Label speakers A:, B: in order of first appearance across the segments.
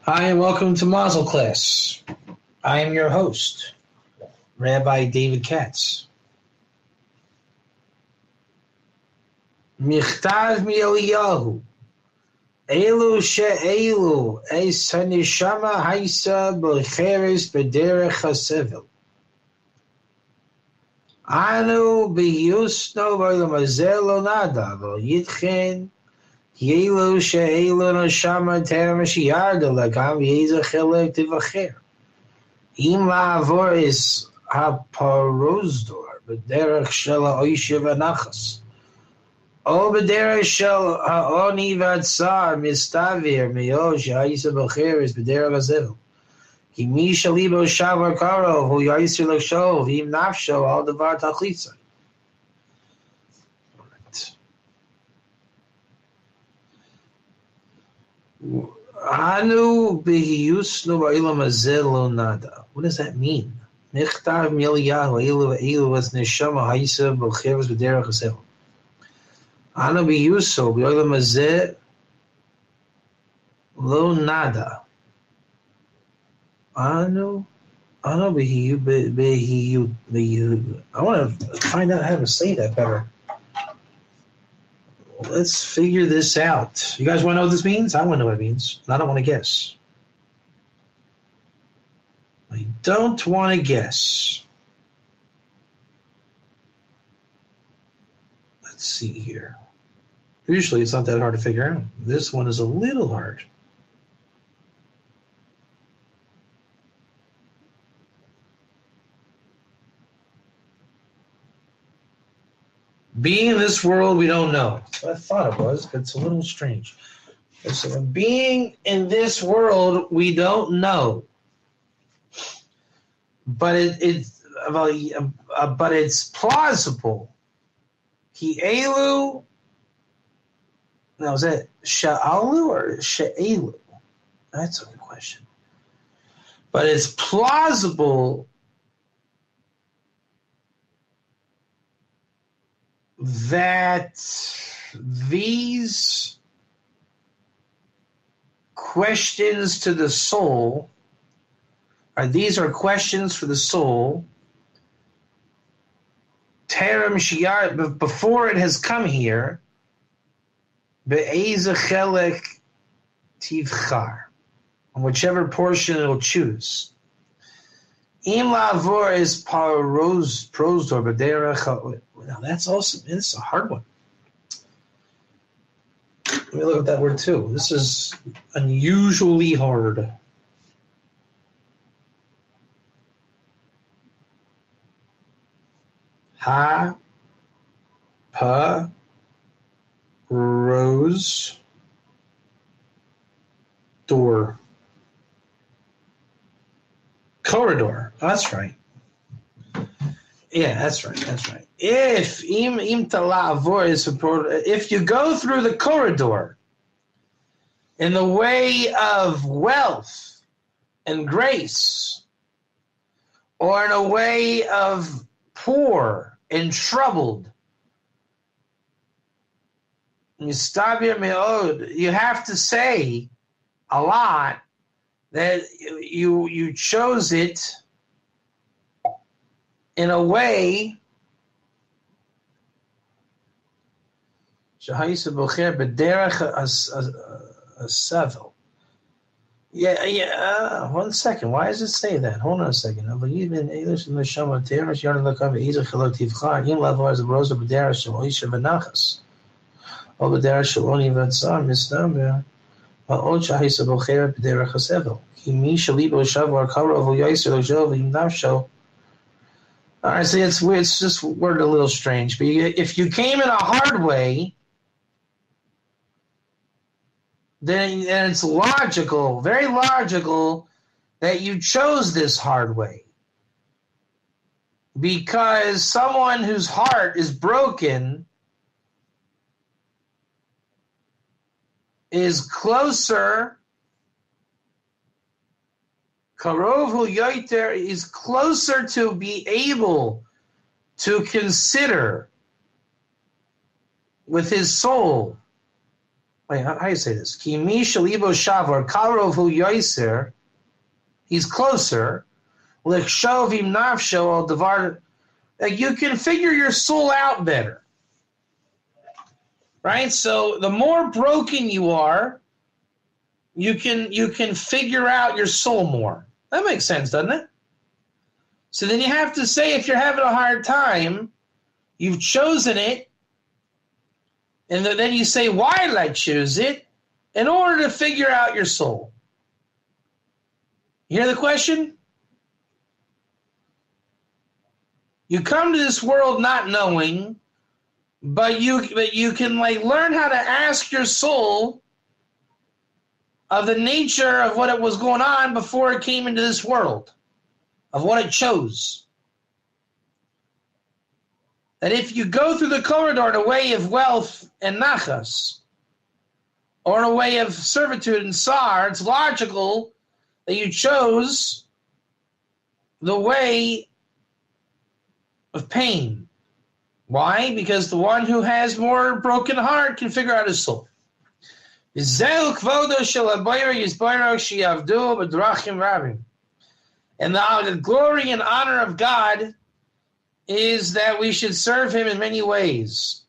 A: Hi, and welcome to Mazal class. I am your host, Rabbi David Katz. Michtav mi'Eliyahu, Elu she'elu, es hanishama haisa b'cheres b'derech hasevel. Anu b'yusno v'olam hazeh lo nada, v'yitchen Yelu she'elu neshama terem sheyarda lekam v'yezeh chelek tivacher. Im la'avor is haparozdor b'derech shel ha'oishev ha'nachas. O b'derech shel ha'oni v'atzar mistavir me'od she'ha'isa b'cheres b'derech hazevel. Ki mi shelibo shavar karov hu ya'isir l'shov v'im nafsho al davar tachlitza. Anu b'hiyusnu ba'ilam hazeh lo nada. What does that mean? Nichtav mi'Eliyahu elu was neshama ha'isa b'cheres b'derech hasevel. Anu b'hiyusnu ba'ilam hazeh lo nada. Anu b'hiyu. I want to find out how to say that better. Let's figure this out. You guys want to know what this means? I want to know what it means. I don't want to guess. I don't want to guess. Let's see here. Usually it's not that hard to figure out. This one is a little hard. Being in this world, we don't know. I thought it was, but it's a little strange. So being in this world, we don't know. But it's plausible. Ki elu. Now, is that sha'alu or she'elu? That's a good question. But it's plausible that these questions to the soul, these are questions for the soul, terem shiyar, before it has come here, be'ezeh chelek tivchar, on whichever portion it'll choose. Im la'avor is prozdor b'derech. Now that's a hard one. Let me look at that word too. This is unusually hard. Rose door. Corridor. Oh, that's right. Yeah, that's right. If if you go through the corridor in the way of wealth and grace, or in a way of poor and troubled, you have to say a lot that you chose it in a way shahisa b'cher b'derech hasevel. Yeah. 1 second. Why does it say that? Hold on a second. Even Ellis and the Shama Teresh Yarn Lakam Ezer Chelot Tivchar Yim Lavar is a Rosa B'derech Shel Oisha V'Nachas. O B'derech Shel Oni V'Tzar Misnaber. Ha'od shahisa b'cher b'derech hasevel. Ki mi shalibo shavar karov v'yoyser l'shov v'im nafsho. All right, see, it's weird. It's just worded a little strange. But if you came in a hard way, then it's logical, very logical, that you chose this hard way. Because someone whose heart is broken is closer. Karov hu yoter is closer to be able to consider with his soul Wait, how do you say this? Ki mi shalibo shavar kalrovu yoiser. He's closer. Likshovim nafsho al devar. Like you can figure your soul out better, right? So the more broken you are, you can figure out your soul more. That makes sense, doesn't it? So then you have to say, if you're having a hard time, you've chosen it, and then you say, why did I choose it? In order to figure out your soul. You hear the question? You come to this world not knowing, but you can like learn how to ask your soul of the nature of what it was going on before it came into this world, of what it chose. That if you go through the corridor in a way of wealth and nachas, or in a way of servitude and sar, it's logical that you chose the way of pain. Why? Because the one who has more broken heart can figure out his soul. And the glory and honor of God is that we should serve him in many ways.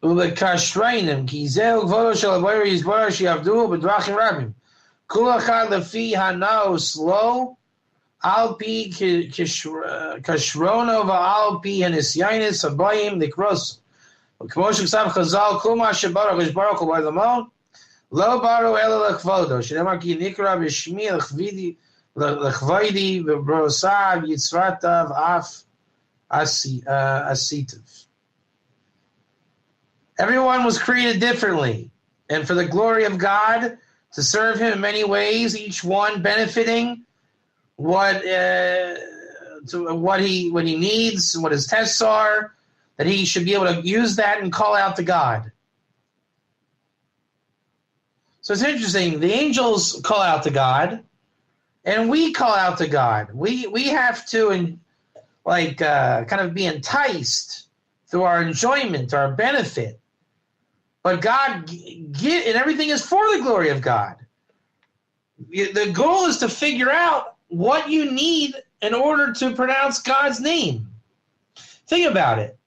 A: ולקשרינם, כי זהו כבודו של הבורא יסבור שיעבדו בדרכים רבים. כל אחד לפי הנאוס לו, על פי כשרונו ועל פי הניסיינס הבאים לקרוס. וכמו שכתב חז"ל, כל מה שברוך הקדוש ברוך הוא בעולמו, לא ברוך אלא לכבודו, שנאמר כי נקרא בשמי לכבודי וברוסיו יצרתיו אף עשיתיו. Everyone was created differently, and for the glory of God, to serve him in many ways, each one benefiting what he needs, what his tests are, that he should be able to use that and call out to God. So it's interesting. The angels call out to God, and we call out to God. We have to kind of be enticed through our enjoyment, our benefit. But God, and everything is for the glory of God. The goal is to figure out what you need in order to pronounce God's name. Think about it.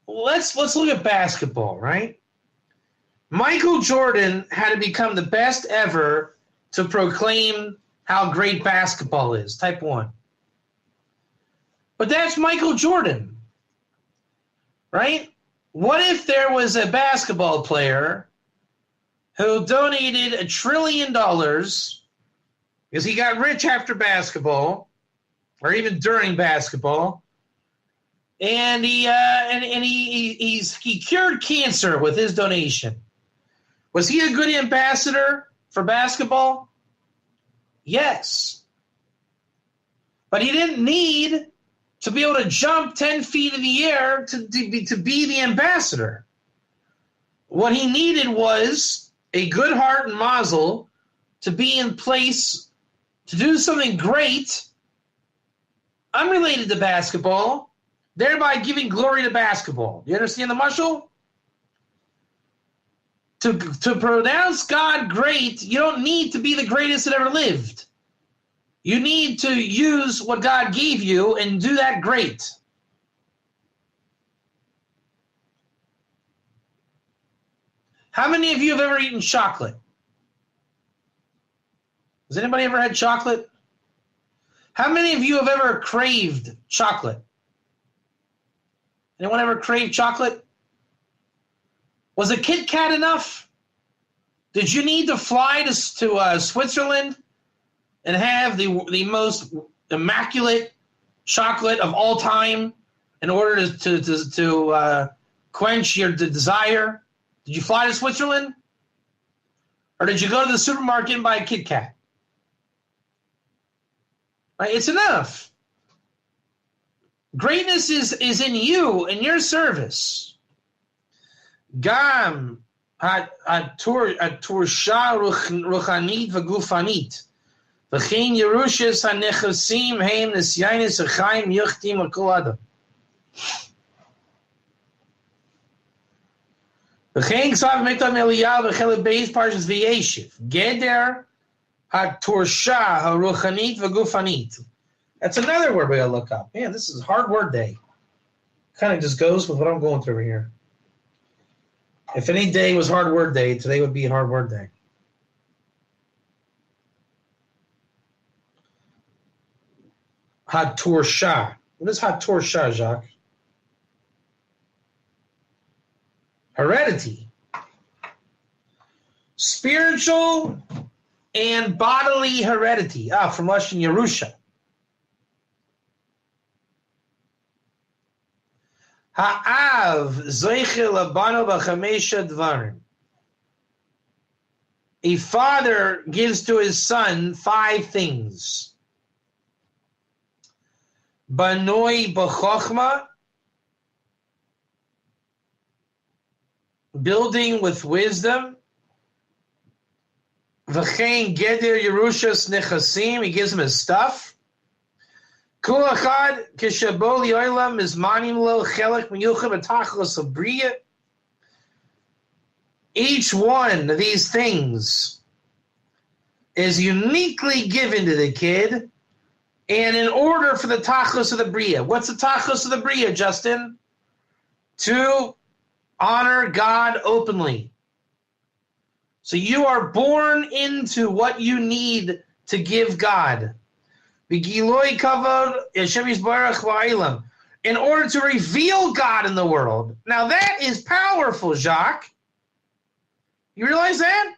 A: Let's look at basketball, right? Michael Jordan had to become the best ever to proclaim how great basketball is, type 1. But that's Michael Jordan. Right? What if there was a basketball player who donated $1 trillion because he got rich after basketball, or even during basketball, and he cured cancer with his donation? Was he a good ambassador for basketball? Yes. But he didn't need to be able to jump 10 feet in the air to be the ambassador. What he needed was a good heart and Mazal to be in place to do something great, unrelated to basketball, thereby giving glory to basketball. You understand the mashal? To pronounce God great, you don't need to be the greatest that ever lived. You need to use what God gave you and do that great. How many of you have ever eaten chocolate? Has anybody ever had chocolate? How many of you have ever craved chocolate? Anyone ever craved chocolate? Was a Kit Kat enough? Did you need to fly to Switzerland and have the most immaculate chocolate of all time in order to quench your desire? Did you fly to Switzerland? Or did you go to the supermarket and buy a Kit Kat? Right? It's enough. Greatness is in you, in your service. Gam Tursha ruchanit v'gufanit. V'chein Yerushas hanechasim heim nesyanis achaim yuchtim l'kol adam. V'chein ksav mitam Eliyahu v'chelet beis parshas v'yeshiv. Geder ha-tursha ha-ruchanit v'gufanit. That's another word we gotta look up. Man, this is hard word day. Kind of just goes with what I'm going through here. If any day was hard word day, today would be hard word day. Ha-tursha. What is ha-tursha, Jacques? Heredity. Spiritual and bodily heredity. From Lashon Yerusha. Ha'av zoiche labano b'chamesha dvarim. A father gives to his son 5 things. Banoi b'chochma, building with wisdom. V'chein geder Yerushas nechasim, he gives him his stuff. Kol echad k'shabo li'olam mizmanim lo chelek miyuchad b'tachlis habriya. Each one of these things is uniquely given to the kid, and in order for the tachlis of the bria. What's the tachlis of the bria, Justin? To honor God openly. So you are born into what you need to give God. In order to reveal God in the world. Now that is powerful, Jacques. You realize that?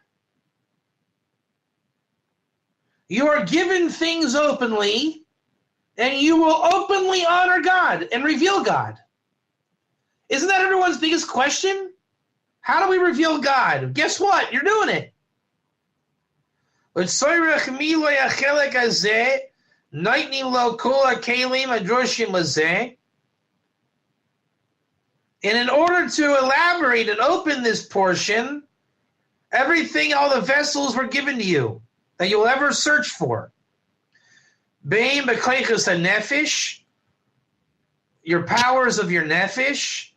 A: You are given things openly, and you will openly honor God and reveal God. Isn't that everyone's biggest question? How do we reveal God? Guess what? You're doing it. And in order to elaborate and open this portion, everything, all the vessels were given to you that you'll ever search for. Bein b'koichos hanefesh, your powers of your nefesh,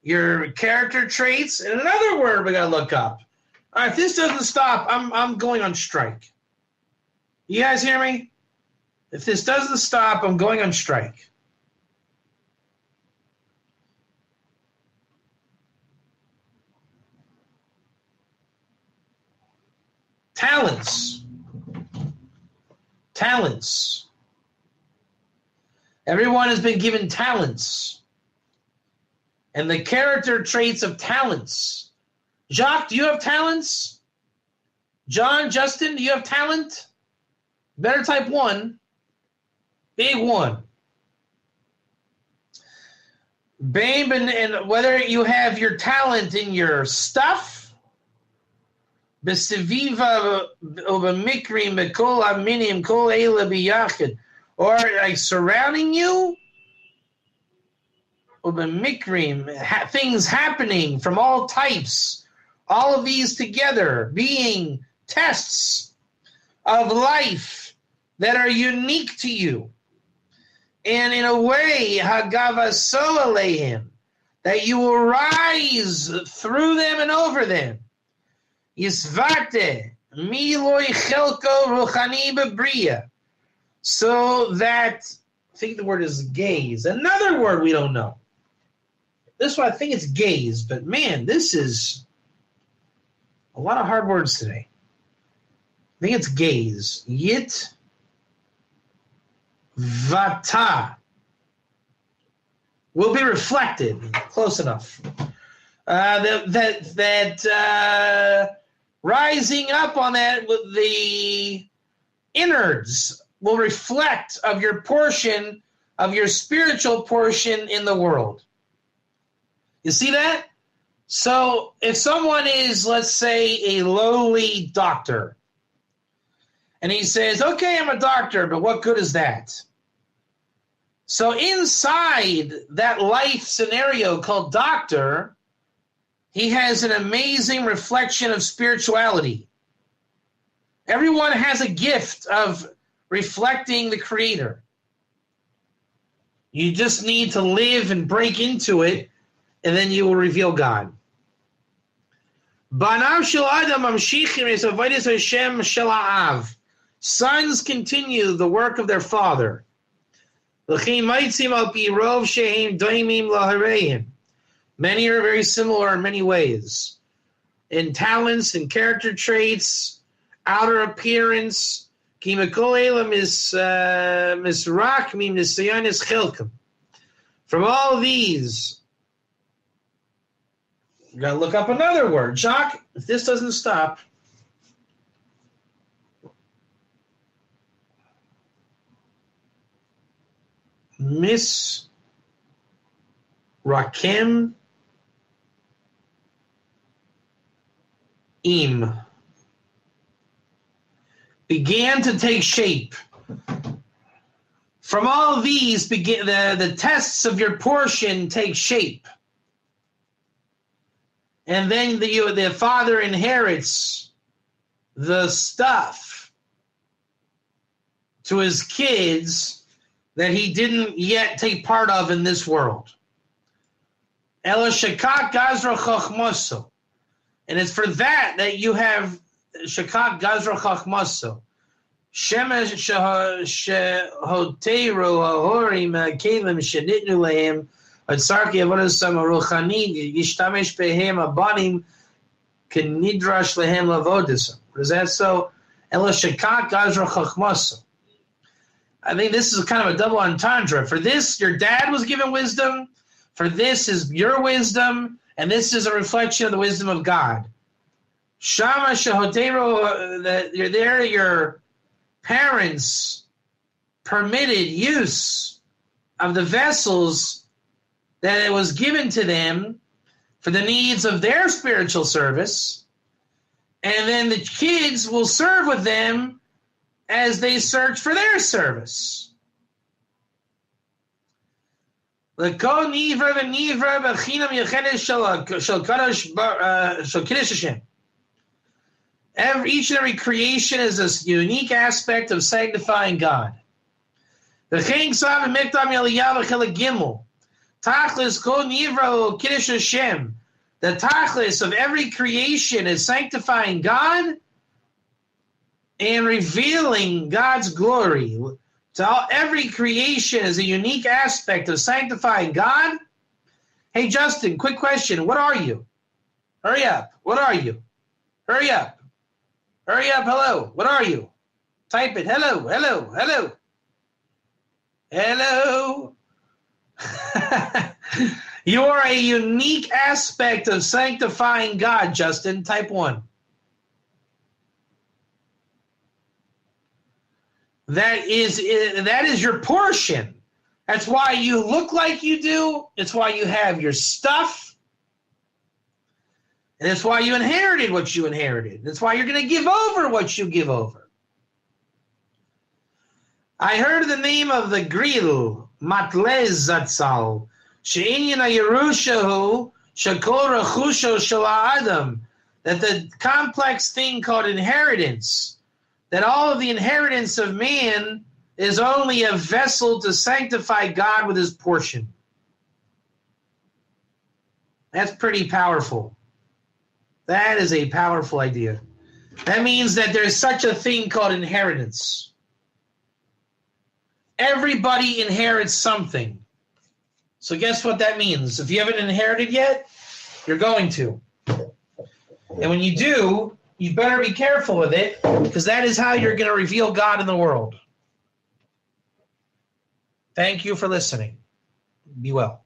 A: your character traits, and another word we gotta look up. All right, if this doesn't stop, I'm going on strike. You guys hear me? If this doesn't stop, I'm going on strike. Talents. Talents. Everyone has been given talents. And the character traits of talents. Jacques, do you have talents? John, Justin, do you have talent? Better type 1. Big 1. Babe, and whether you have your talent in your stuff, b'seviva u'b'mikrim b'kol haminim kol eila b'yachid, or like surrounding you, u'b'mikrim, things happening from all types, all of these together being tests of life that are unique to you. And in a way, hagavaso aleihim, that you will rise through them and over them. Yisvate miloi chelko ruchani bebriya, so that, I think the word is gaze. Another word we don't know. This one, I think it's gaze, but man, this is a lot of hard words today. I think it's gaze. Yit Vata will be reflected. Close enough. Rising up on that, with the innards will reflect of your portion, of your spiritual portion in the world. You see that? So if someone is, let's say, a lowly doctor, and he says, okay, I'm a doctor, but what good is that? So inside that life scenario called doctor, He has an amazing reflection of spirituality. Everyone has a gift of reflecting the Creator. You just need to live and break into it, and then you will reveal God. Sons continue the work of their father. Many are very similar in many ways. In talents and character traits, outer appearance. From all these, you gotta look up another word. Jacques, if this doesn't stop. Miss Rakem began to take shape. From all these, the tests of your portion take shape. And then the father inherits the stuff to his kids that he didn't yet take part of in this world. Ellis shakak gazra chachmaso. And it's for that you have shakak gazra chachmaso. Shemesh shehoteru ahorim kelim shenitnu lehem atzarki avodasam aruchani yishtamesh behem abanim kenidrash lehem lavodasam. Is that so? Ellis shakak gazra chachmaso. I think this is kind of a double entendre. For this, your dad was given wisdom. For this is your wisdom, and this is a reflection of the wisdom of God. Shama shehotero, that you're there, your parents permitted use of the vessels that it was given to them for the needs of their spiritual service, and then the kids will serve with them as they search for their service. Each and every creation is a unique aspect of sanctifying God. The tachlis of every creation is sanctifying God and revealing God's glory. So every creation is a unique aspect of sanctifying God. Hey, Justin, quick question. What are you? Hurry up. What are you? Hurry up. Hurry up. Hello. What are you? Type it. Hello. Hello. Hello. Hello. You are a unique aspect of sanctifying God, Justin. Type 1. That is your portion. That's why you look like you do. It's why you have your stuff. And it's why you inherited what you inherited. That's why you're going to give over what you give over. I heard the name of the Gril, Matlez Zatzal, She'inyan Yerushahu, Shakol Rachusho Shala Adam, that the complex thing called inheritance, that all of the inheritance of man is only a vessel to sanctify God with his portion. That's pretty powerful. That is a powerful idea. That means that there's such a thing called inheritance. Everybody inherits something. So guess what that means? If you haven't inherited yet, you're going to. And when you do, you better be careful with it, because that is how you're going to reveal God in the world. Thank you for listening. Be well.